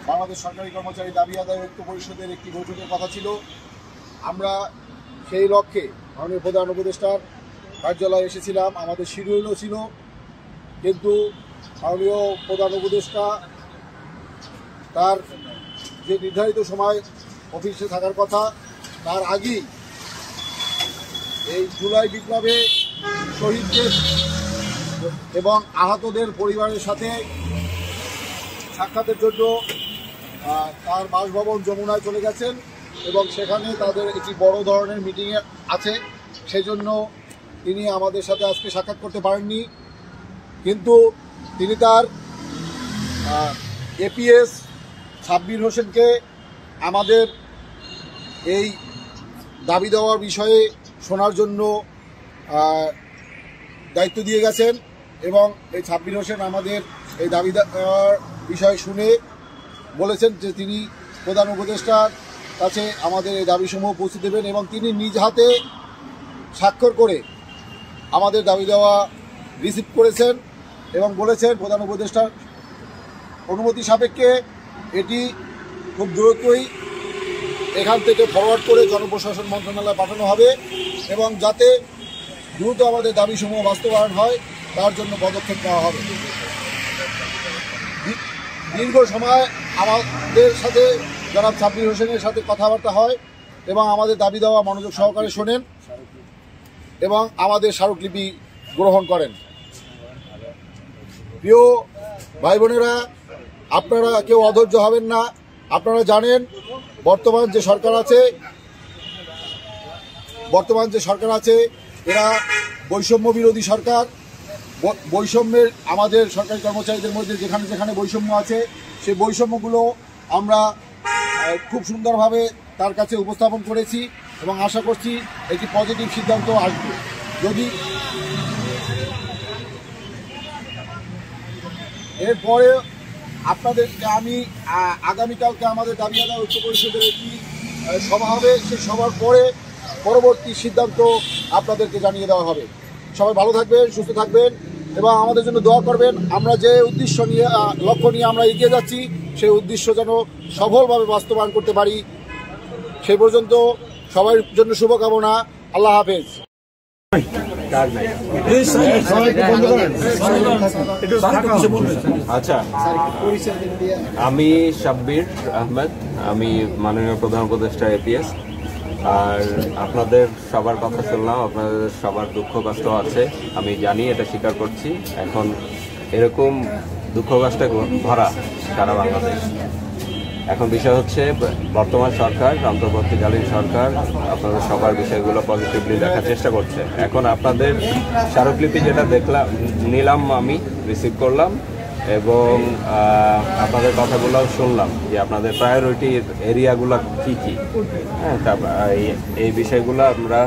বাংলাদেশ সরকারি কর্মচারী দাবি আদায় ঐক্য পরিষদের একটি বৈঠকের কথা ছিল। আমরা সেই লক্ষ্যে মাননীয় প্রধান উপদেষ্টার কার্যালয়ে এসেছিলাম, আমাদের শিডিউলও ছিল, কিন্তু মাননীয় প্রধান উপদেষ্টা তার যে নির্ধারিত সময় অফিসে থাকার কথা তার আগেই এই জুলাই বিপ্লবে শহীদদের এবং আহতদের পরিবারের সাথে সাক্ষাতের জন্য তার বাসভবন যমুনায় চলে গেছেন এবং সেখানে তাদের একটি বড় ধরনের মিটিং আছে। সেজন্য তিনি আমাদের সাথে আজকে সাক্ষাৎ করতে পারেননি, কিন্তু তিনি তার এপিএস সাব্বির হোসেনকে আমাদের এই দাবি দেওয়ার বিষয়ে শোনার জন্য দায়িত্ব দিয়ে গেছেন এবং এই সাব্বির হোসেন আমাদের এই দাবি দেওয়ার বিষয় শুনে বলেছেন যে তিনি প্রধান উপদেষ্টার কাছে আমাদের এই দাবিসমূহ পৌঁছে দেবেন এবং তিনি নিজ হাতে স্বাক্ষর করে আমাদের দাবি দেওয়া রিসিভ করেছেন এবং বলেছেন প্রধান উপদেষ্টার অনুমতি সাপেক্ষে এটি খুব দ্রুতই এখান থেকে ফরওয়ার্ড করে জনপ্রশাসন মন্ত্রণালয়ে পাঠানো হবে এবং যাতে দ্রুত আমাদের দাবিসমূহ বাস্তবায়ন হয় তার জন্য পদক্ষেপ নেওয়া হবে। দীর্ঘ সময় আমাদের সাথে জনাব সাব্বির হোসেনের সাথে কথাবার্তা হয় এবং আমাদের দাবি দেওয়া মনোযোগ সহকারে শোনেন এবং আমাদের স্মারকলিপি গ্রহণ করেন। প্রিয় ভাই বোনেরা, আপনারা কেউ অধৈর্য হবেন না। আপনারা জানেন বর্তমান যে সরকার আছে এরা বৈষম্য বিরোধী সরকার। বৈষম্যের আমাদের সরকারি কর্মচারীদের মধ্যে যেখানে যেখানে বৈষম্য আছে সেই বৈষম্যগুলো আমরা খুব সুন্দরভাবে তার কাছে উপস্থাপন করেছি এবং আশা করছি একটি পজিটিভ সিদ্ধান্ত আসবে। যদি এরপরে আপনাদেরকে আমি আগামীকালকে আমাদের দাবি আদায় ঐক্য পরিষদের একটি সভা হবে, সেই সভার পরে পরবর্তী সিদ্ধান্ত আপনাদেরকে জানিয়ে দেওয়া হবে। সবাই ভালো থাকবেন, সুস্থ থাকবেন এবং আমাদের জন্য দোয়া করবেন। আমরা যে উদ্দেশ্য নিয়ে লক্ষ্য নিয়ে আমরা এগিয়ে যাচ্ছি সেই উদ্দেশ্য যেন সফলভাবে বাস্তবায়ন করতে পারি। সেই পর্যন্ত সবার জন্য শুভকামনা। আল্লাহ হাফেজ। আচ্ছা, আমি সাব্বির আহমেদ, আমি মাননীয় প্রধান উপদেষ্টা এপিএস। আর আপনাদের সবার কথা শুনলাম, আপনাদের সবার দুঃখ কষ্ট আছে, আমি জানি, এটা স্বীকার করছি। এখন এরকম দুঃখ কষ্টে ভরা সারা বাংলাদেশ। এখন বিষয় হচ্ছে বর্তমান সরকার, অন্তর্বর্তীকালীন সরকার আপনাদের সবার বিষয়গুলো পজিটিভলি দেখার চেষ্টা করছে। এখন আপনাদের স্মারকলিপি যেটা নিলাম, আমি রিসিভ করলাম এবং আপনাদের কথাগুলো শুনলাম যে আপনাদের প্রায়োরিটি এরিয়াগুলো কী কী। হ্যাঁ, এই বিষয়গুলো আমরা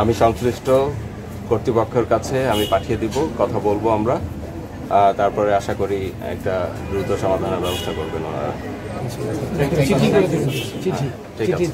আমি সংশ্লিষ্ট কর্তৃপক্ষের কাছে আমি পাঠিয়ে দিব, কথা বলবো আমরা। তারপরে আশা করি একটা দ্রুত সমাধানের ব্যবস্থা করবেন ওনারা। ঠিক আছে।